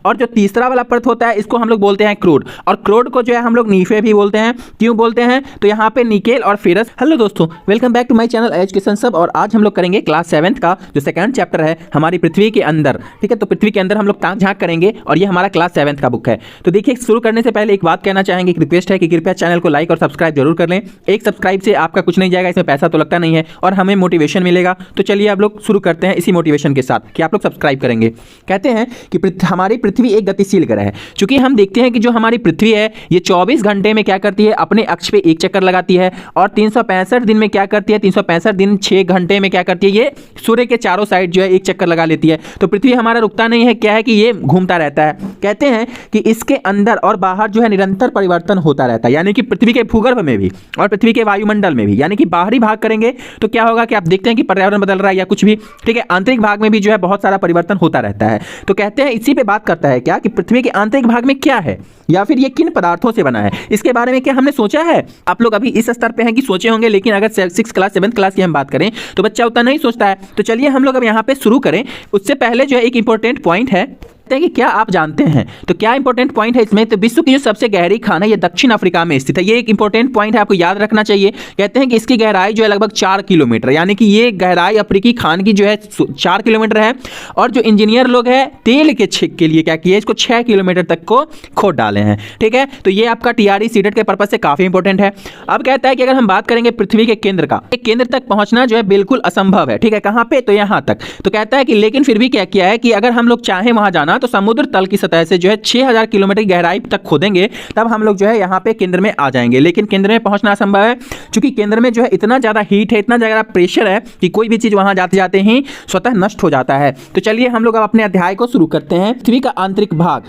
और जो तीसरा वाला परत होता है इसको हम लोग बोलते हैं क्रूड, और क्रूड को जो है हम लोग नीफे भी बोलते हैं। क्यों बोलते हैं? तो यहाँ पे निकेल और फेरस। हेलो दोस्तों, welcome back to my channel education सब। और आज हम लोग करेंगे क्लास 7th का जो सेकंड चैप्टर है हमारी पृथ्वी के अंदर। ठीक है, तो पृथ्वी के अंदर हम लोग ताक झांक करेंगे और ये हमारा क्लास 7th का बुक है। तो देखिए, शुरू करने से पहले एक बात कहना चाहेंगे, एक रिक्वेस्ट है कि कृपया चैनल को लाइक और सब्सक्राइब जरूर कर लें। एक सब्सक्राइब से आपका कुछ नहीं जाएगा, इसमें पैसा तो लगता नहीं है और हमें मोटिवेशन मिलेगा। तो चलिए आप लोग शुरू करते हैं इसी मोटिवेशन के साथ कि आप लोग सब्सक्राइब करेंगे। कहते हैं कि हमारी पृथ्वी एक गतिशील ग्रह है। चूंकि हम देखते हैं कि जो हमारी पृथ्वी है ये 24 घंटे में क्या करती है, अपने अक्ष पे एक चक्कर लगाती है, और 365 दिन में क्या करती है, 365 दिन 6 घंटे में क्या करती है, ये सूर्य के चारों साइड जो है एक चक्कर लगा लेती है। तो पृथ्वी हमारा रुकता नहीं है, क्या है कि ये घूमता रहता है। कहते हैं कि इसके अंदर और बाहर जो है निरंतर परिवर्तन होता रहता है, यानी कि पृथ्वी के भूगर्भ में भी और पृथ्वी के वायुमंडल में भी, यानी कि बाहरी भाग करेंगे तो क्या होगा कि आप देखते हैं कि पर्यावरण बदल रहा है या कुछ भी। ठीक है, आंतरिक भाग में भी जो है बहुत सारा परिवर्तन होता रहता है। तो कहते हैं इसी पे बात करता है क्या कि पृथ्वी के आंतरिक भाग में क्या है या फिर ये किन पदार्थों से बना है, इसके बारे में क्या हमने सोचा है। आप लोग अभी इस स्तर पे हैं कि सोचे होंगे, लेकिन अगर 6th क्लास 7th क्लास की हम बात करें तो बच्चा उतना नहीं सोचता है। तो चलिए हम लोग अब यहाँ पे शुरू करें। उससे पहले जो है एक इंपॉर्टेंट पॉइंट है कि क्या आप जानते हैं, तो क्या इंपॉर्टेंट पॉइंट है इसमें, तो विश्व की जो सबसे गहरी खान है ये दक्षिण अफ्रीका में स्थित है। ये एक इंपॉर्टेंट पॉइंट है, आपको याद रखना चाहिए। कहते हैं कि इसकी गहराई जो है लगभग 4 किलोमीटर, यानी कि ये गहराई अफ्रीकी खान की जो है 4 किलोमीटर है। और जो इंजीनियर लोग हैं तेल के छिक के लिए क्या किए, इसको 6 किलोमीटर तक को खोद डाले हैं। ठीक है, तो ये आपका TRE सीटेट के पर्पज से काफी इंपॉर्टेंट है। अब कहता है कि अगर हम बात करेंगे पृथ्वी के केंद्र का, केंद्र तक पहुंचना जो है बिल्कुल असंभव है। ठीक है, कहां पे, तो यहां तक। तो कहता है कि लेकिन फिर भी क्या किया है कि अगर हम लोग चाहें वहां जाना तो समुद्र तल सतह से जो है 6000 किलोमीटर की गहराई तक खोदेंगे, तब हम लोग जो है यहाँ पे केंद्र में आ जाएंगे। लेकिन केंद्र में पहुंचना असंभव है, क्योंकि केंद्र में जो है इतना ज्यादा हीट है, इतना ज्यादा प्रेशर है कि कोई भी चीज वहां जाते जाते ही स्वतः नष्ट हो जाता है। तो चलिए हम लोग अब अपने अध्याय को शुरू करते हैं। पृथ्वी का आंतरिक भाग।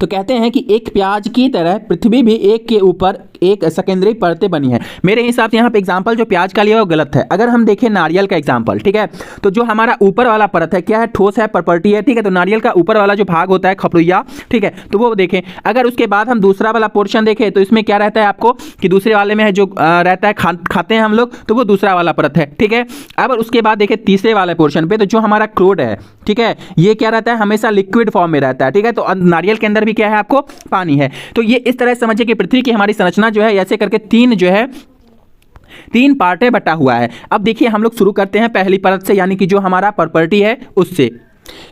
तो कहते हैं कि एक प्याज की तरह पृथ्वी भी एक के ऊपर एक सेकेंडरी परतें बनी है। मेरे हिसाब से यहाँ पे एग्जांपल जो प्याज का लिया वो गलत है। अगर हम देखें नारियल का एग्जांपल, ठीक है, तो जो हमारा ऊपर वाला परत है क्या है, ठोस है, प्रॉपर्टी है। ठीक है, तो नारियल का ऊपर वाला जो भाग होता है खपरुइया, ठीक है, तो वो देखें। अगर उसके बाद हम दूसरा वाला पोर्शन देखें तो इसमें क्या रहता है आपको कि दूसरे वाले में है जो रहता है खाते हैं हम लोग, तो वो दूसरा वाला परत है। ठीक है, अब उसके बाद देखें तीसरे वाले पोर्शन पे, तो जो हमारा क्रूड है, ठीक है, ये क्या रहता है, हमेशा लिक्विड फॉर्म में रहता है। ठीक है, तो नारियल के अंदर भी क्या है आपको, पानी है। तो ये इस तरह समझिए कि पृथ्वी की हमारी संरचना जो है ऐसे करके तीन पार्ट बटा हुआ है। अब देखिए हम लोग शुरू करते हैं पहली परत से, यानी कि जो हमारा प्रॉपर्टी है उससे।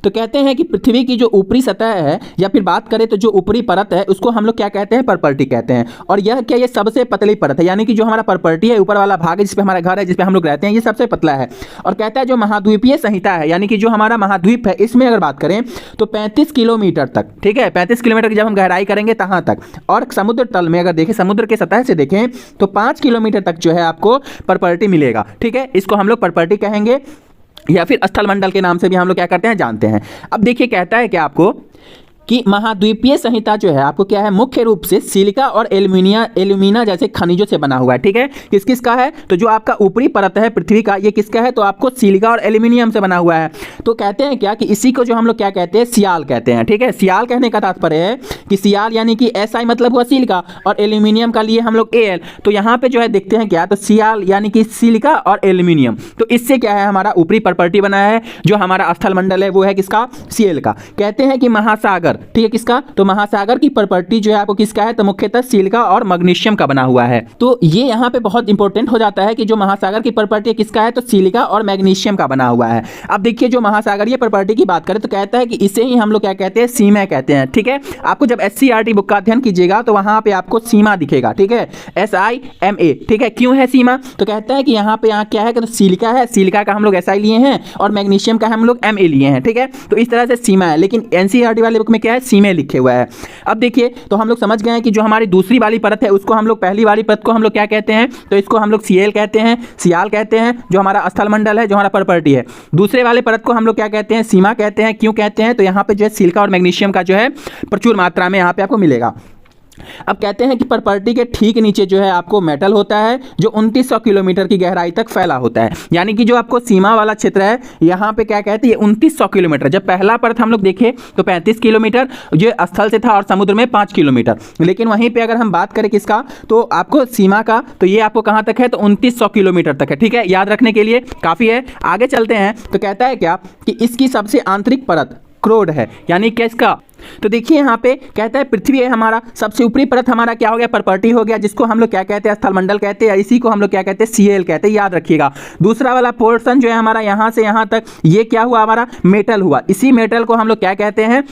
तो कहते हैं कि पृथ्वी की जो ऊपरी सतह है, या फिर बात करें तो जो ऊपरी परत है उसको हम लोग क्या कहते हैं, प्रॉपर्टी कहते हैं। और यह क्या, ये सबसे पतली परत है, यानी कि जो हमारा प्रॉपर्टी है, ऊपर वाला भाग है जिस पे हमारा घर है, जिस पे हम लोग रहते हैं, ये सबसे पतला है। और कहता है जो महाद्वीपीय संहिता है, यानी कि जो हमारा महाद्वीप है, इसमें अगर बात करें तो 35 किलोमीटर तक, ठीक है, 35 किलोमीटर की जब हम गहराई करेंगे तहां तक। और समुद्र तल में अगर देखें, समुद्र के सतह से देखें तो 5 किलोमीटर तक जो है आपको प्रॉपर्टी मिलेगा। ठीक है, इसको हम लोग प्रॉपर्टी कहेंगे, या फिर स्थल मंडल के नाम से भी हम लोग क्या करते हैं, जानते हैं। अब देखिए कहता है कि आपको कि महाद्वीपीय संहिता जो है आपको क्या है, मुख्य रूप से सिलिका और एल्यूमिना जैसे खनिजों से बना हुआ है। ठीक है, किस किस का है, तो जो आपका ऊपरी परत है पृथ्वी का, ये किसका है, तो आपको सिलिका और एल्यूमिनियम से बना हुआ है। तो कहते हैं क्या कि इसी को जो हम लोग क्या कहते हैं, सियाल कहते हैं। ठीक है, सियाल कहने का तात्पर्य है कि सियाल यानी कि SI मतलब हुआ सिलिका, और एल्यूमिनियम का लिए हम लोग AL। तो यहाँ पे जो है देखते हैं क्या, तो सियाल यानी कि सिलिका और एल्यूमिनियम, तो इससे क्या है हमारा ऊपरी प्रॉपर्टी बना है। जो हमारा स्थल मंडल है वो है किसका, Cl का। कहते हैं कि महासागर, ठीक है, किसका, तो महासागर की प्रॉपर्टी जो है आपको किसका है, तो मुख्यतः सिलिका और मैग्नीशियम का बना हुआ है। तो ये यहाँ पे बहुत इंपॉर्टेंट हो जाता है कि जो महासागर की प्रॉपर्टी किसका है, तो सिलिका और मैग्नीशियम का बना हुआ है। अब देखिए जो महासागरीय प्रॉपर्टी की बात करें तो कहता है कि इसे ही हम लोग क्या कहते हैं, सीमा कहते हैं। ठीक है, आपको जब SCERT बुक का अध्ययन कीजिएगा तो वहां पे आपको सीमा दिखेगा। ठीक है, SIMA। ठीक है, क्यों है सीमा, तो कहता है कि यहाँ पे क्या है, तो सिलिका है, सिलिका का हम लोग SI लिए हैं, और मैग्नीशियम का हम लोग MA लिए हैं। ठीक है, तो इस तरह से सीमा है, लेकिन NCERT वाले बुक में क्या है, सीमे लिखे हुआ है। अब देखिए तो हम लोग समझ गए हैं कि जो हमारी दूसरी वाली परत है उसको हम लोग, पहली वाली परत को हम लोग क्या कहते हैं, तो इसको हम लोग CL कहते हैं, सियाल कहते हैं, जो हमारा स्थल मंडल है, जो हमारा प्रॉपर्टी है। दूसरे वाले परत को हम लोग क्या कहते हैं, सीमा कहते हैं। क्यों कहते हैं, तो यहाँ पे जो है सिलिका और मैग्नीशियम का जो है प्रचुर मात्रा में यहाँ पे आपको मिलेगा। अब कहते हैं कि प्रॉपर्टी के ठीक नीचे जो है आपको मेटल होता है, जो 2900 किलोमीटर की गहराई तक फैला होता है। यानी कि जो आपको सीमा वाला क्षेत्र है यहाँ पे क्या कहते हैं, 2900 किलोमीटर। जब पहला परत हम लोग देखें तो 35 किलोमीटर जो स्थल से था, और समुद्र में 5 किलोमीटर। लेकिन वहीं पे अगर हम बात करें किसका, तो आपको सीमा का, तो ये आपको कहाँ तक है, तो 2900 किलोमीटर तक है। ठीक है, याद रखने के लिए काफ़ी है। आगे चलते हैं तो कहता है क्या कि इसकी सबसे आंतरिक परत क्रोड है, यानी क्या, इसका तो देखिए यहाँ पे कहता है पृथ्वी है हमारा सबसे ऊपरी परत, हमारा क्या हो गया, प्रॉपर्टी हो गया, जिसको हम लोग क्या कहते हैं, स्थलमंडल कहते हैं, इसी को हम लोग क्या कहते हैं, सीएल कहते हैं, याद रखिएगा। दूसरा वाला पोर्शन जो है हमारा यहाँ से यहाँ तक, ये क्या हुआ, हमारा मेटल हुआ, इसी मेटल को हम लोग क्या कहते हैं,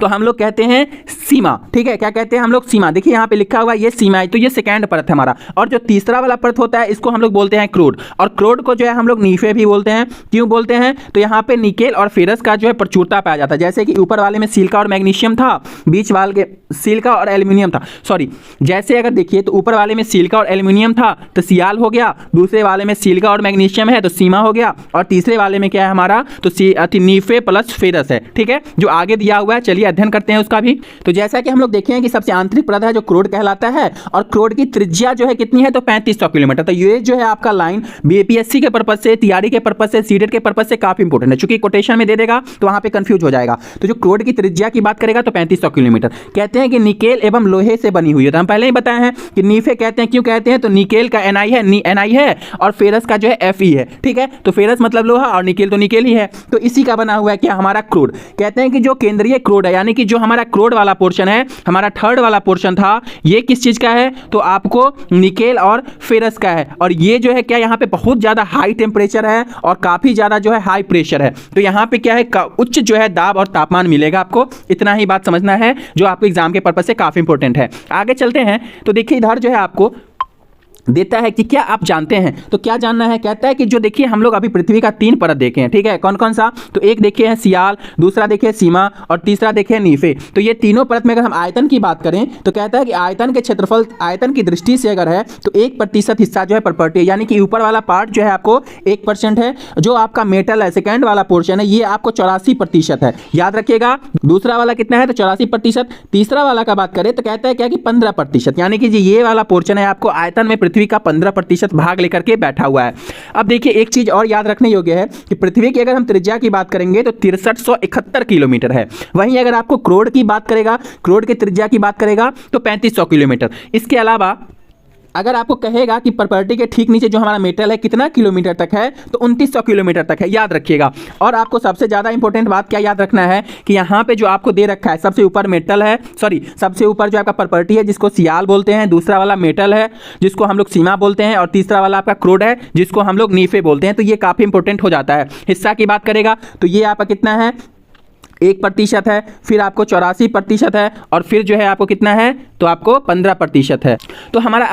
तो हम लोग कहते हैं सीमा। ठीक है, क्या कहते हैं हम लोग, सीमा। देखिए यहाँ पे लिखा हुआ है ये सीमा है, तो ये सेकंड परत है हमारा। और जो तीसरा वाला परत होता है इसको हम लोग बोलते हैं क्रूड, और क्रूड को जो है हम लोग नीफे भी बोलते हैं। क्यों बोलते हैं, तो यहाँ पे निकेल और फेरस का जो है प्रचुरता पाया जाता है। जैसे कि ऊपर वाले में सिलिका और मैग्नीशियम था, बीच वाले के सिलिका और एल्यूमिनियम था, सॉरी, जैसे अगर देखिए तो ऊपर वाले में सिलिका और एल्यूमिनियम था तो सियाल हो गया, दूसरे वाले में सिलिका और मैग्नीशियम है तो सीमा हो गया, और तीसरे वाले में क्या है हमारा, तो नीफे प्लस फेरस है। ठीक है, जो आगे दिया हुआ है, चलिए अध्ययन करते हैं उसका भी। तो जैसा कि हम लोग देखें कि सबसे आंतरिक परत है जो क्रोड कहलाता है, और क्रोड की त्रिज्या जो है कितनी है, तो 3500 किलोमीटर। तो ये जो है आपका लाइन बीपीएससी के पर्पज से, तैयारी के पर्पज से, सीटेट के पर्पज से काफी इंपॉर्टेंट है, चूंकि कोटेशन में दे देगा तो वहां पे कंफ्यूज हो जाएगा। तो जो क्रोड की त्रिज्या की बात करेगा तो 3500 किलोमीटर। कहते हैं कि निकेल एवं लोहे से बनी हुई है, तो हम पहले ही बताए हैं कि नीफे कहते हैं। क्यों कहते हैं, तो निकेल का एनआई है और फेरस का जो है एफई है। ठीक है, तो फेरस मतलब लोहा और निकेल तो निकेल ही है, तो इसी का बना हुआ है क्या, हमारा क्रोड। कहते हैं कि जो केंद्रीय क्रोड है, यानी कि जो हमारा क्रोड वाला पोर्शन है, हमारा थर्ड वाला पोर्शन था, ये किस चीज का है, तो आपको निकेल और फेरस का है। और ये जो है क्या, यहाँ पे बहुत ज्यादा हाई टेम्परेचर है और काफी ज्यादा जो है हाई प्रेशर है, तो यहाँ पे क्या है, उच्च जो है दाब और तापमान मिलेगा आपको। इतना ही बात समझना है जो आपको एग्जाम के पर्पज से काफी इंपॉर्टेंट है। आगे चलते हैं, तो देखिए इधर जो है आपको देता है कि क्या आप जानते हैं, तो क्या जानना है, कहता है कि जो देखिए हम लोग अभी पृथ्वी का 3 परत देखे हैं। ठीक है, कौन कौन सा, तो एक देखे हैं सियाल, दूसरा देखे सीमा, और तीसरा देखे नीफे। तो ये तीनों परत में अगर हम आयतन की बात करें तो कहता है कि आयतन के क्षेत्रफल, आयतन की दृष्टि से अगर है तो 1% हिस्सा जो है प्रॉपर्टी है, यानी कि ऊपर वाला पार्ट जो है आपको 1% है, जो आपका मेटल है सेकेंड वाला पोर्शन है ये आपको 84% है, याद रखिएगा। दूसरा वाला कितना है, तो 84%। तीसरा वाला का बात करें तो कहता है क्या कि 15%, यानी कि ये वाला पोर्शन है आपको आयतन में पृथ्वी का 15% भाग लेकर के बैठा हुआ है। अब देखिए एक चीज और याद रखने योग्य है कि पृथ्वी की अगर हम त्रिज्या की बात करेंगे तो 6371 किलोमीटर है। वहीं अगर आपको क्रोड की बात करेगा, क्रोड की त्रिज्या की बात करेगा तो 3500 किलोमीटर। इसके अलावा अगर आपको कहेगा कि प्रॉपर्टी के ठीक नीचे जो हमारा मेटल है कितना किलोमीटर तक है, तो 2900 किलोमीटर तक है, याद रखिएगा। और आपको सबसे ज्यादा इंपॉर्टेंट बात क्या याद रखना है कि यहाँ पे जो आपको दे रखा है, सबसे ऊपर मेटल है, सॉरी सबसे ऊपर जो आपका प्रॉपर्टी है जिसको सियाल बोलते हैं, दूसरा वाला मेटल है जिसको हम लोग सीमा बोलते हैं, और तीसरा वाला आपका क्रोड है जिसको हम लोग नीफे बोलते हैं। तो ये काफी इंपॉर्टेंट हो जाता है। हिस्सा की बात करेगा तो ये आपका कितना है, 1% है, फिर आपको 84% है, और फिर जो है आपको कितना है, तो आपको 15% है। तो हमारा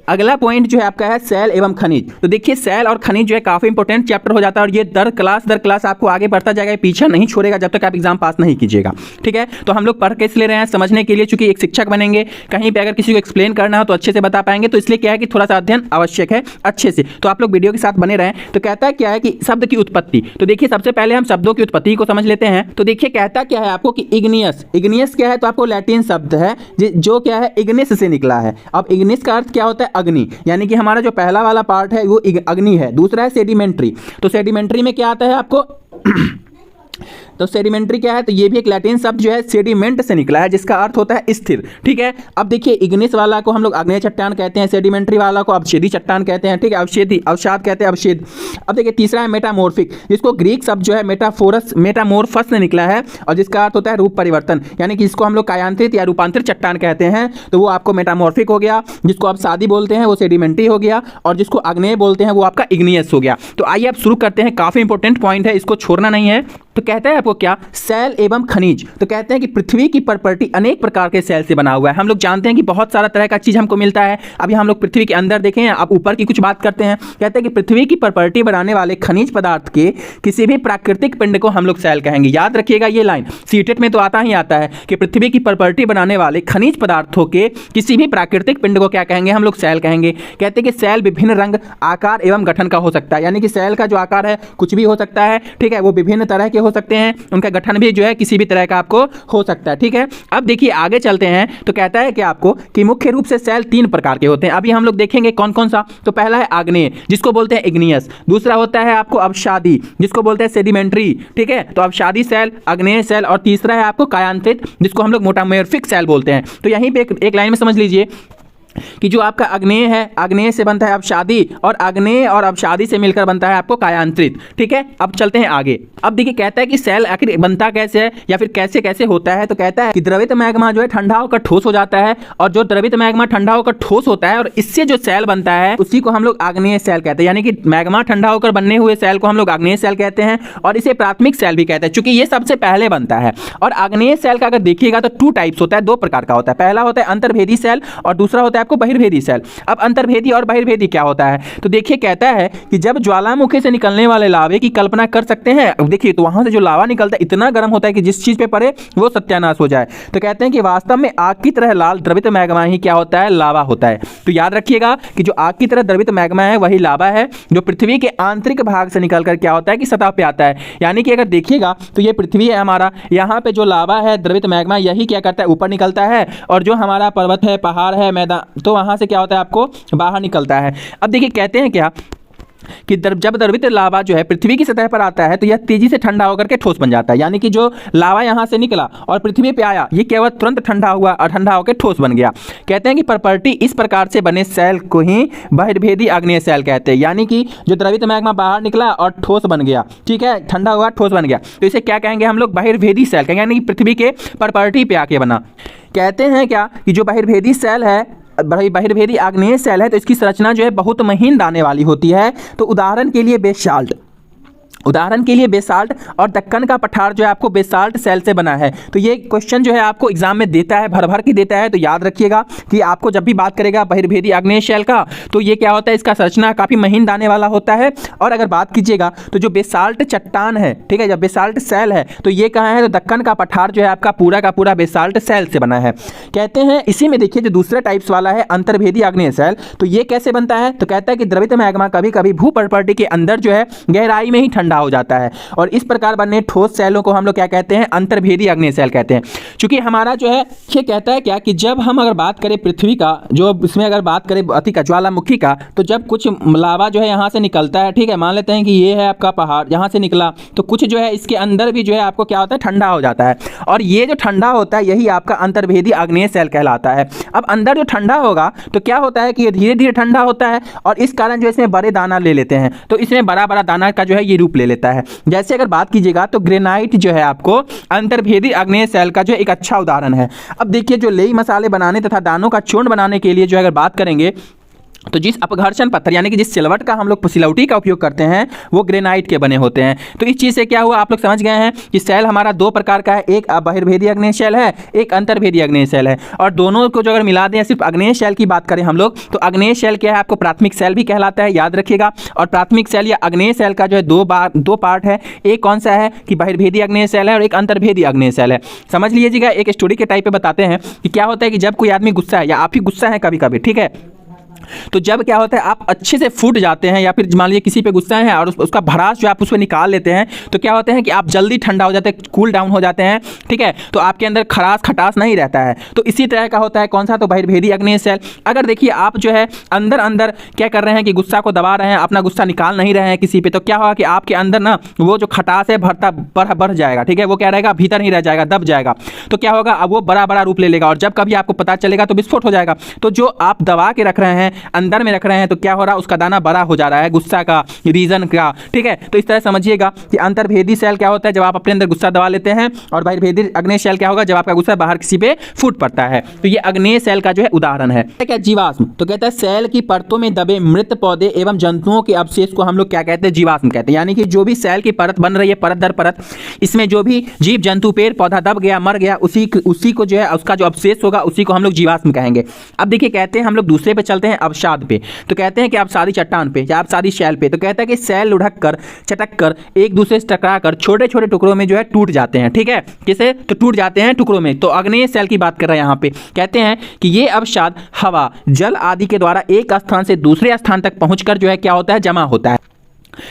अगला पॉइंट जो है आपका है सेल एवं खनिज। तो देखिए सेल और खनिज जो है काफी इंपॉर्टेंट चैप्टर हो जाता है, और ये दर क्लास आपको आगे बढ़ता जाएगा, पीछा नहीं छोड़ेगा जब तक आप एग्जाम पास नहीं कीजिएगा। ठीक है, तो हम लोग पढ़ के इसलिए रहे हैं समझने के लिए, चूंकि एक शिक्षक बनेंगे, कहीं पे अगर किसी को एक्सप्लेन करना हो तो अच्छे से बता पाएंगे, तो इसलिए क्या है कि थोड़ा सा अध्ययन आवश्यक है अच्छे से। तो आप लोग वीडियो के साथ बने रहें। तो कहता है क्या है कि शब्द की उत्पत्ति। तो देखिए सबसे पहले हम शब्दों की उत्पत्ति को समझ लेते हैं। तो देखिए कहता क्या है आपको कि इग्नियस क्या है, तो आपको लैटिन शब्द है जो क्या है, इग्निस से निकला है। अब इग्निस का अर्थ क्या होता है, अग्नि, यानी कि हमारा जो पहला वाला पार्ट है वो अग्नि है। दूसरा है सेडिमेंट्री। तो सेडिमेंट्री में क्या आता है आपको तो सेडिमेंट्री क्या है, तो ये भी एक लैटिन शब्द जो है सेडिमेंट से निकला है, जिसका अर्थ होता है स्थिर। ठीक है, अब देखिए इग्निस वाला को हम लोग आग्नेय चट्टान कहते हैं, सेडिमेंट्री वाला को अवशेदी चट्टान कहते हैं। ठीक है, अवसाद कहते हैं, अवशेद। अब देखिए तीसरा है मेटामॉर्फिक, जिसको ग्रीक शब्द जो है मेटामॉर्फस से निकला है, और जिसका अर्थ होता है रूप परिवर्तन, यानी कि इसको हम लोग कायांतरित या रूपांतरित चट्टान कहते हैं। तो वो आपको मेटामॉर्फिक हो गया, जिसको आप शादी बोलते हैं वो सेडिमेंट्री हो गया, और जिसको आग्नेय बोलते हैं वो आपका इग्नियस हो गया। तो आइए आप शुरू करते हैं, काफी इंपॉर्टेंट पॉइंट है, इसको छोड़ना नहीं है। तो कहता है आपको क्या, सेल एवं खनिज। तो कहते हैं कि पृथ्वी की प्रॉपर्टी अनेक प्रकार के सेल से बना हुआ है। हम लोग जानते हैं कि बहुत सारा तरह का चीज हमको मिलता है। अभी हम लोग पृथ्वी के अंदर देखें, अब ऊपर की कुछ बात करते हैं। कहते हैं कि पृथ्वी की प्रॉपर्टी बनाने वाले खनिज पदार्थ के किसी भी प्राकृतिक पिंड को हम लोग सेल कहेंगे। याद रखिएगा ये लाइन, सीटेट में तो आता ही आता है कि पृथ्वी की प्रॉपर्टी बनाने वाले खनिज पदार्थों के किसी भी प्राकृतिक पिंड को क्या कहेंगे, हम लोग सेल कहेंगे। कहते हैं कि सेल विभिन्न रंग, आकार एवं गठन का हो सकता है, यानी कि सेल का जो आकार है कुछ भी हो सकता है। ठीक है, वो विभिन्न तरह के हो सकते हैं, उनका गठन भी जो है किसी भी तरह का आपको हो सकता है। ठीक है, अब देखिए आगे चलते हैं। तो कहता है कि आपको कि मुख्य रूप से सेल 3 प्रकार के होते हैं। अभी हम लोग देखेंगे कौन कौन सा। तो पहला है आग्नेय, जिसको बोलते हैं इग्नियस। दूसरा होता है आपको अवसादी, जिसको बोलते हैं सेडिमेंट्री। ठीक है, तो अवसादी सेल, आग्नेय सेल, और तीसरा है आपको कायांतरित, जिसको हम लोग मेटामॉर्फिक सेल बोलते हैं। तो यहीं पे एक लाइन में समझ लीजिए कि जो आपका आग्नेय है, आग्नेय से बनता है अपशादी, और आग्नेय और अपशादी से मिलकर बनता है आपको कायांतरित। ठीक है, अब चलते हैं आगे। अब देखिए कहता है कि सेल आखिर बनता कैसे है या फिर कैसे कैसे होता है। तो कहता है कि द्रवित मैग्मा जो है ठंडा होकर ठोस हो जाता है, और जो द्रवित मैग्मा ठंडा होकर ठोस होता है और इससे जो सेल बनता है उसी को हम लोग आग्नेय सेल कहते हैं। यानी कि मैग्मा ठंडा होकर बनने हुए सेल को हम लोग आग्नेय सेल कहते हैं, और इसे प्राथमिक सेल भी कहते हैं, चूंकि ये सबसे पहले बनता है। और आग्नेय सेल का अगर देखिएगा तो 2 टाइप्स होता है, 2 प्रकार का होता है। पहला होता है अंतर्भेदी सेल और दूसरा होता है आपको बहिर्भेदी सेल। अब अंतर्भेदी और बहिर्भेदी क्या होता है, तो देखिए कहता है कि जब ज्वालामुखी से निकलने वाले लावे की कल्पना कर सकते हैं। अब देखिए तो वहां से जो लावा निकलता है इतना गर्म होता है कि जिस चीज पे पड़े वो सत्यानाश हो जाए। तो कहते हैं कि वास्तव में आग की तरह लाल द्रवित मैग्मा ही क्या होता है, लावा होता है। तो याद रखिएगा कि जो आग की तरह द्रवित मैग्मा है वही लावा है, जो पृथ्वी के आंतरिक भाग से निकलकर क्या होता है कि सतह पे आता है। यानी कि अगर देखिएगा तो ये पृथ्वी है हमारा, यहाँ पे जो लावा है द्रवित मैग्मा यही क्या करता है, ऊपर निकलता है, और जो हमारा पर्वत है, पहाड़ है, मैदान, तो वहां से क्या होता है आपको बाहर निकलता है। अब देखिए कहते हैं क्या कि जब द्रवित लावा जो है पृथ्वी की सतह पर आता है तो यह तेजी से ठंडा होकर के ठोस बन जाता है। यानी कि जो लावा यहां से निकला और पृथ्वी पे आया, ये केवल तुरंत ठंडा हुआ और ठंडा होकर ठोस बन गया। कहते हैं कि प्रॉपर्टी इस प्रकार से बने सेल को ही बहिर्भेदी आग्नेय सेल कहते हैं। यानी कि जो द्रवित मैग्मा बाहर निकला और ठोस बन गया, ठीक है, ठंडा हुआ ठोस बन गया, तो इसे क्या कहेंगे हम लोग, बहिर्भेदी सेल कहेंगे। यानी कि पृथ्वी के प्रॉपर्टी पे आके बना। कहते हैं क्या कि जो बहिर्भेदी सेल है, बहिर्भेदी आग्नेय सेल है, तो इसकी संरचना जो है बहुत महीन दाने वाली होती है। तो उदाहरण के लिए बेसाल्ट और दक्कन का पठार जो है आपको बेसाल्ट सेल से बना है। तो ये क्वेश्चन जो है आपको एग्जाम में देता है, भर भर के देता है। तो याद रखिएगा कि आपको जब भी बात करेगा बहिर्भेदी आग्नेय सेल का, तो ये क्या होता है, इसका संरचना काफ़ी महीन दाने वाला होता है। और अगर बात कीजिएगा तो जो बेसाल्ट चट्टान है, ठीक है, जब बेसाल्ट सेल है तो ये कहाँ है, तो दक्कन का पठार जो है आपका पूरा का पूरा बेसाल्ट सेल से बना है। कहते हैं इसी में देखिए जो दूसरा टाइप्स वाला है अंतर्भेदी आग्नेय सेल, तो ये कैसे बनता है, तो कहता है कि द्रवित मैग्मा कभी कभी भू प्रॉपर्टी के अंदर जो है गहराई में ही ठंडा हो जाता है, और इस प्रकार बने ठोस सेलों को हम लोग क्या कहते हैं, अंतर्भेदी आग्नेय सेल कहते हैं। क्योंकि हमारा जो है ये कहता है क्या कि जब हम अगर बात करें पृथ्वी का, जो इसमें अगर बात करें अति का ज्वालामुखी का, तो जब कुछ लावा जो है यहाँ से निकलता है, ठीक है, मान लेते हैं कि ये है आपका पहाड़, यहाँ से निकला, तो कुछ जो है इसके अंदर भी जो है आपको क्या होता है, ठंडा हो जाता है, और ये जो ठंडा होता है यही आपका अंतर्भेदी आग्नेय सेल कहलाता है। अब अंदर जो ठंडा होगा तो क्या होता है कि ये धीरे धीरे ठंडा होता है, और इस कारण जो इसमें बड़े दाना ले लेते हैं, तो इसमें बड़ा बड़ा दाना का जो है ये रूप ले लेता है। जैसे अगर बात कीजिएगा तो ग्रेनाइट जो है आपको अंतर्भेदी आग्नेय सेल का जो एक अच्छा उदाहरण है। अब देखिए जो लेई मसाले बनाने तथा दानों का चूर्ण बनाने के लिए जो अगर बात करेंगे तो जिस अपघर्षण पत्थर यानी कि जिस सिलवट का हम लोग सिलौटी का उपयोग करते हैं वो ग्रेनाइट के बने होते हैं। तो इस चीज़ से क्या हुआ, आप लोग समझ गए हैं कि सेल हमारा 2 प्रकार का है, एक बहिर्भेदी आग्नेय सेल है, एक अंतर्भेदी आग्नेय सेल है। और दोनों को जो अगर मिला दें, सिर्फ आग्नेय सेल की बात करें हम लोग, तो आग्नेय सेल क्या है, आपको प्राथमिक सेल भी कहलाता है, याद रखिएगा। और प्राथमिक सेल या आग्नेय सेल का जो है 2 पार्ट है, एक कौन सा है कि बहिर्भेदी आग्नेय सेल है और एक अंतर्भेदी आग्नेय सेल है। समझ लीजिएगा, एक स्टोरी के टाइप पे बताते हैं कि क्या होता है कि जब कोई आदमी गुस्सा है, या आप ही गुस्सा है कभी कभी, ठीक है, तो जब क्या होता है आप अच्छे से फूट जाते हैं, या फिर मान लीजिए किसी पे गुस्सा है और उसका भड़ास जो आप उस पर निकाल लेते हैं, तो क्या होता है कि आप जल्दी ठंडा हो जाते हैं, कूल डाउन हो जाते हैं, ठीक है, तो आपके अंदर खटास नहीं रहता है। तो इसी तरह का होता है कौन सा, तो बहिर्भेदी आग्नेय सेल। अगर देखिए आप जो है अंदर क्या कर रहे हैं कि गुस्सा को दबा रहे हैं, अपना गुस्सा निकाल नहीं रहे हैं किसी पे, तो क्या होगा कि आपके अंदर ना वो जो खटास है बढ़ जाएगा, ठीक है, वो क्या रहेगा, भीतर नहीं रह जाएगा, दब जाएगा। तो क्या होगा, अब वो बड़ा रूप ले लेगा, और जब कभी आपको पता चलेगा तो विस्फोट हो जाएगा। तो जो आप दबा के रख रहे हैं, अंदर में रख रहे हैं, तो क्या हो रहा है, उसका दाना बड़ा हो जा रहा है, गुस्सा का रीजन का, ठीक है। तो इस तरह समझिएगा कि अंतर्भेदी सेल क्या होता है, जब आप अपने अंदर गुस्सा दबा लेते हैं, और बहिर्भेदी आग्नेय सेल क्या होगा, जब आपका गुस्सा बाहर किसी पे फूट पड़ता है। तो ये आग्नेय सेल का जो है उदाहरण है। क्या जीवाश्म, तो कहता है सेल की परतों में दबे मृत पौधे एवं जंतुओं के अवशेष को हम लोग क्या कहते हैं, जीवाश्म कहते हैं। यानी कि जो भी सेल की परत बन रही है, परत दर परत, इसमें जो भी जीव जंतु पेड़ पौधा दब गया, मर गया, उसी को जो है उसका जो अवशेष होगा उसी को हम लोग जीवाश्म कहेंगे। अब देखिए कहते हैं हम लोग दूसरे पे चलते हैं, अवसाद पे। तो कहते हैं कि अवसादी चट्टान पे या अवसादी शैल पे, तो कहता है कि सेल लुढ़क कर, चटक कर, एक दूसरे से टकरा कर छोटे छोटे टुकड़ों में जो है टूट जाते हैं, ठीक है, किसे, तो टूट जाते हैं टुकड़ों में। तो आग्नेय सेल की बात कर रहे हैं यहाँ पे। कहते हैं कि ये अवसाद हवा, जल आदि के द्वारा एक स्थान से दूसरे स्थान तक पहुंचकर जो है क्या होता है, जमा होता है।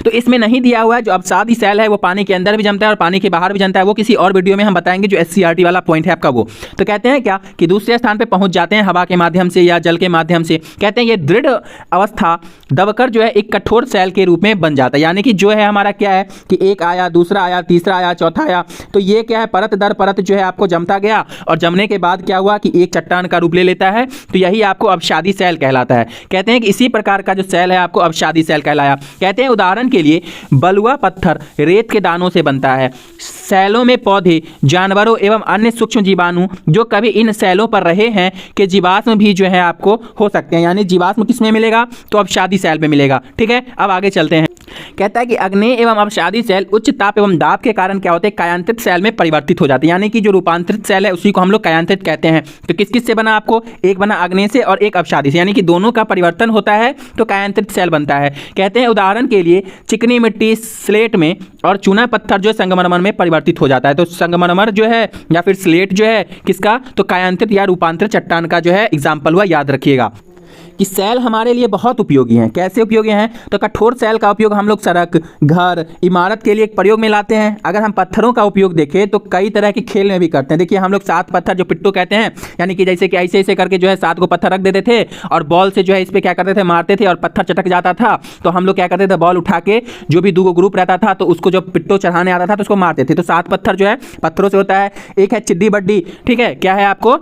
तो इसमें नहीं दिया हुआ है जो अवसादी सेल है वो पानी के अंदर भी जमता है और पानी के बाहर भी जमता है, वो किसी और वीडियो में हम बताएंगे जो SCRT वाला पॉइंट है आपका वो। तो कहते हैं क्या कि दूसरे स्थान पे पहुंच जाते हैं हवा के माध्यम से या जल के माध्यम से। कहते हैं ये दृढ़ अवस्था दबकर जो है एक कठोर सेल के रूप में बन जाता है, यानी कि जो है हमारा क्या है कि एक आया, दूसरा आया, तीसरा आया, चौथा आया, तो ये क्या है परत दर परत जो है आपको जमता गया और जमने के बाद क्या हुआ कि एक चट्टान का रूप ले लेता है, तो यही आपको अवसादी सेल कहलाता है। कहते हैं कि इसी प्रकार का जो सेल है आपको अवसादी सेल कहलाया। कहते हैं उदाहरण के लिए बलुआ पत्थर रेत के दानों से बनता है। सेलों में पौधे, जानवरों एवं अन्य सूक्ष्म जीवाणु जो कभी इन सेलों पर रहे हैं के जीवाश्म भी जो है आपको हो सकते हैं, यानी जीवाश्म किस में मिलेगा तो अवसादी सेल में मिलेगा। ठीक है, अब आगे चलते हैं। कहता है कि अग्नेय एवं अवसादी सेल उच्च ताप एवं दाब के कारण क्या होते हैं कायांतरित सेल में परिवर्तित हो जाते हैं, यानी कि जो रूपांतरित सेल है उसी को हम लोग कायांतरित कहते हैं। तो किस किस से बना आपको, एक बना अग्नेय से और एक अवसादी से, यानी कि दोनों का परिवर्तन होता है तो कायांतरित सेल बनता है। कहते हैं उदाहरण के लिए चिकनी मिट्टी स्लेट में और चूना पत्थर जो संगमरमर में परिवर्तित हो जाता है। तो संगमरमर जो है या फिर स्लेट जो है किसका, तो कायांतरित या रूपांतरित चट्टान का जो है एग्जाम्पल हुआ, याद रखिएगा कि सेल हमारे लिए बहुत उपयोगी हैं। कैसे उपयोगी हैं, तो कठोर सेल का उपयोग हम लोग सड़क, घर, इमारत के लिए एक प्रयोग में लाते हैं। अगर हम पत्थरों का उपयोग देखें तो कई तरह के खेल में भी करते हैं। देखिए हम लोग 7 पत्थर जो पिट्टू कहते हैं, यानी कि जैसे कि ऐसे ऐसे करके जो है 7 को पत्थर रख देते थे और बॉल से जो है इस पर क्या करते थे मारते थे और पत्थर चटक जाता था, तो हम लोग क्या करते थे बॉल उठा के जो भी 2 ग्रुप रहता था तो उसको जब पिट्टो चढ़ाने आता था तो उसको मारते थे। तो 7 पत्थर जो है पत्थरों से होता है। एक है चिड्डी बड्डी, ठीक है, क्या है आपको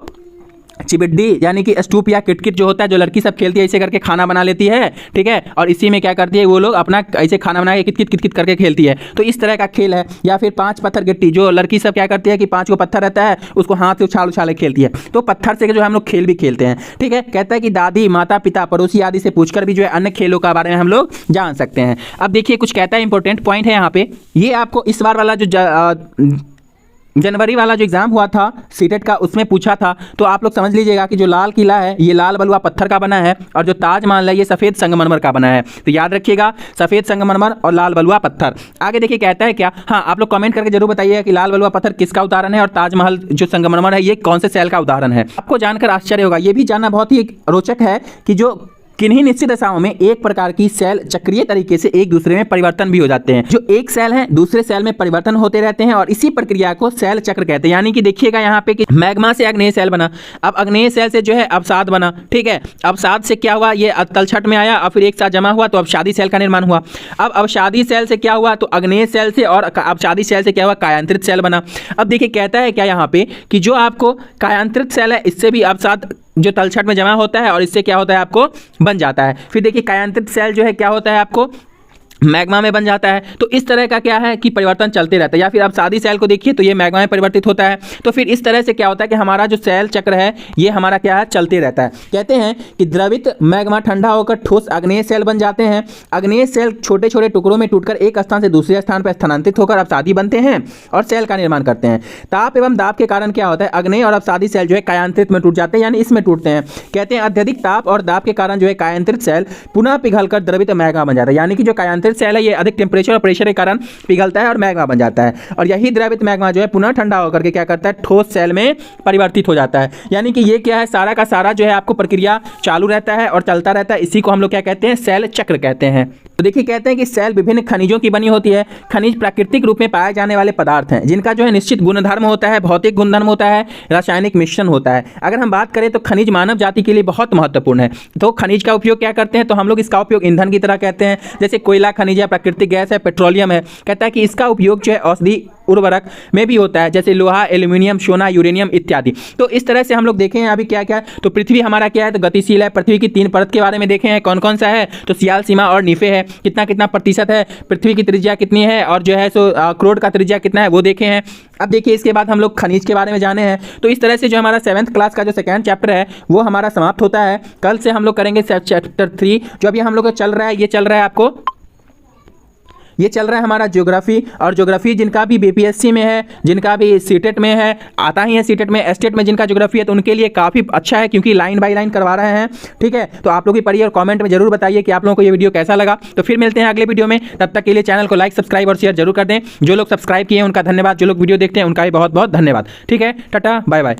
चिबिड्डी, यानी कि स्टूप या किटकिट जो होता है जो लड़की सब खेलती है ऐसे करके खाना बना लेती है, ठीक है, और इसी में क्या करती है वो लोग अपना ऐसे खाना बना के किटकिट किटकिट करके खेलती है। तो इस तरह का खेल है। या फिर 5 पत्थर गिट्टी, जो लड़की सब क्या करती है कि 5 को पत्थर रहता है उसको हाथ से उछाल उछाल खेलती है। तो पत्थर से जो हम लोग खेल भी खेलते हैं। ठीक है, कहता है कि दादी, माता पिता, पड़ोसी आदि से पूछकर भी जो है अन्य खेलों के बारे में हम लोग जान सकते हैं। अब देखिए कुछ कहता है इंपॉर्टेंट पॉइंट है यहाँ पे, ये आपको इस बार वाला जो जनवरी वाला जो एग्जाम हुआ था सीटेट का उसमें पूछा था। तो आप लोग समझ लीजिएगा कि जो लाल किला है ये लाल बलुआ पत्थर का बना है और जो ताजमहल है ये सफ़ेद संगमरमर का बना है। तो याद रखिएगा सफ़ेद संगमरमर और लाल बलुआ पत्थर। आगे देखिए कहता है क्या, हाँ आप लोग कमेंट करके जरूर बताइए कि लाल बलुआ पत्थर किसका उदाहरण है और ताजमहल जो संगमरमर है ये कौन से सेल का उदाहरण है। आपको जानकर आश्चर्य होगा, ये भी जानना बहुत ही रोचक है कि जो किन्हीं निश्चित दशाओं में एक प्रकार की सेल चक्रीय तरीके से एक दूसरे में परिवर्तन भी हो जाते हैं। जो एक सेल है दूसरे सेल में परिवर्तन होते रहते हैं और इसी प्रक्रिया को सेल चक्र कहते हैं। यानी कि देखिएगा यहाँ पे कि मैग्मा से अग्नेय सेल बना, अब अग्नेय सेल से जो है अवसाद बना। ठीक है, अवसाद से क्या हुआ, ये तलछट में आया और फिर एक साथ जमा हुआ तो अवसादी सेल का निर्माण हुआ। अब अवसादी सेल से क्या हुआ, तो अग्नेय सेल से और अवसादी सेल से क्या हुआ, कायांतरित सेल बना। अब देखिए कहता है क्या यहाँ पे कि जो आपको कायांतरित सेल है इससे भी अवसाद जो तलछट में जमा होता है और इससे क्या होता है आपको बन जाता है। फिर देखिए कायांतरित सेल जो है क्या होता है आपको मैग्मा में बन जाता है। तो इस तरह का क्या है कि परिवर्तन चलते रहता है। या फिर अवसादी सेल को देखिए तो ये मैग्मा में परिवर्तित होता है। तो फिर इस तरह से क्या होता है कि हमारा जो सेल चक्र है ये हमारा क्या है चलते रहता है। कहते हैं कि द्रवित मैग्मा ठंडा होकर ठोस अग्नेय सेल बन जाते हैं। अग्नेय सेल छोटे छोटे टुकड़ों में टूटकर एक स्थान से दूसरे स्थान पर स्थानांतरित होकर अवसादी बनते हैं और सेल का निर्माण करते हैं। ताप एवं दाब के कारण क्या होता है, अग्नेय और अवसादी सेल जो है कायांतरित में टूट जाते हैं, यानी इसमें टूटते हैं। कहते हैं अत्यधिक ताप और दाब के कारण जो है कायांतरित सेल पुनः पिघलकर द्रवित मैग्मा बन जाता है। यानी कि जो कायांतरित सेल है ये अधिक टेम्परेचर और प्रेशर के कारण पिघलता है और मैग्मा बन जाता है। और यही द्रवित मैग्मा जो है पुनः ठंडा होकर के क्या करता है, ठोस सेल में परिवर्तित हो जाता है। यानी कि ये क्या है, सारा का सारा जो है आपको प्रक्रिया चालू रहता है और चलता रहता है। इसी को हम लोग क्या कहते हैं, सेल चक्र कहते हैं। तो देखिए कहते हैं कि सेल विभिन्न खनिजों की बनी होती है। खनिज प्राकृतिक रूप में पाए जाने वाले पदार्थ हैं जिनका जो है निश्चित गुणधर्म होता है, भौतिक गुणधर्म होता है, रासायनिक मिश्रण होता है। अगर हम बात करें तो खनिज मानव जाति के लिए बहुत महत्वपूर्ण है। तो खनिज का उपयोग क्या करते हैं, तो हम लोग इसका उपयोग ईंधन की तरह कहते हैं। जैसे कोयला खनिज है, प्राकृतिक गैस है, पेट्रोलियम है। कहता है कि इसका उपयोग जो है औषधि उर्वरक में भी होता है, जैसे लोहा, एल्यूमिनियम, सोना, यूरेनियम इत्यादि। तो इस तरह से हम लोग देखें अभी क्या क्या, तो पृथ्वी हमारा क्या है, तो गतिशील है। पृथ्वी की 3 परत के बारे में देखे हैं, कौन कौन सा है, तो सियाल, सीमा और नीफे है। कितना कितना प्रतिशत है, पृथ्वी की त्रिज्या कितनी है और जो है सो क्रोड का त्रिज्या कितना है वो देखे हैं। अब देखिए इसके बाद हम लोग खनिज के बारे में जाने हैं। तो इस तरह से जो हमारा 7th क्लास का जो सेकंड चैप्टर है वो हमारा समाप्त होता है। कल से हम लोग करेंगे चैप्टर 3 जो अभी हम लोग का चल रहा है। ये चल रहा है आपको, ये चल रहा है हमारा ज्योग्राफी। और ज्योग्राफी जिनका भी बीपीएससी में है, जिनका भी सीटेट में है, आता ही है सीटेट में, एस्टेट में जिनका ज्योग्राफी है, तो उनके लिए काफ़ी अच्छा है क्योंकि लाइन बाय लाइन करवा रहे हैं। ठीक है, तो आप लोग भी पढ़िए और कमेंट में जरूर बताइए कि आप लोगों को ये वीडियो कैसा लगा। तो फिर मिलते हैं अगले वीडियो में, तब तक के लिए चैनल को लाइक, सब्सक्राइब और शेयर जरूर कर दें। जो लोग सब्सक्राइब किए हैं उनका धन्यवाद, जो लोग वीडियो देखते हैं उनका भी बहुत बहुत धन्यवाद। ठीक है, टाटा बाय बाय।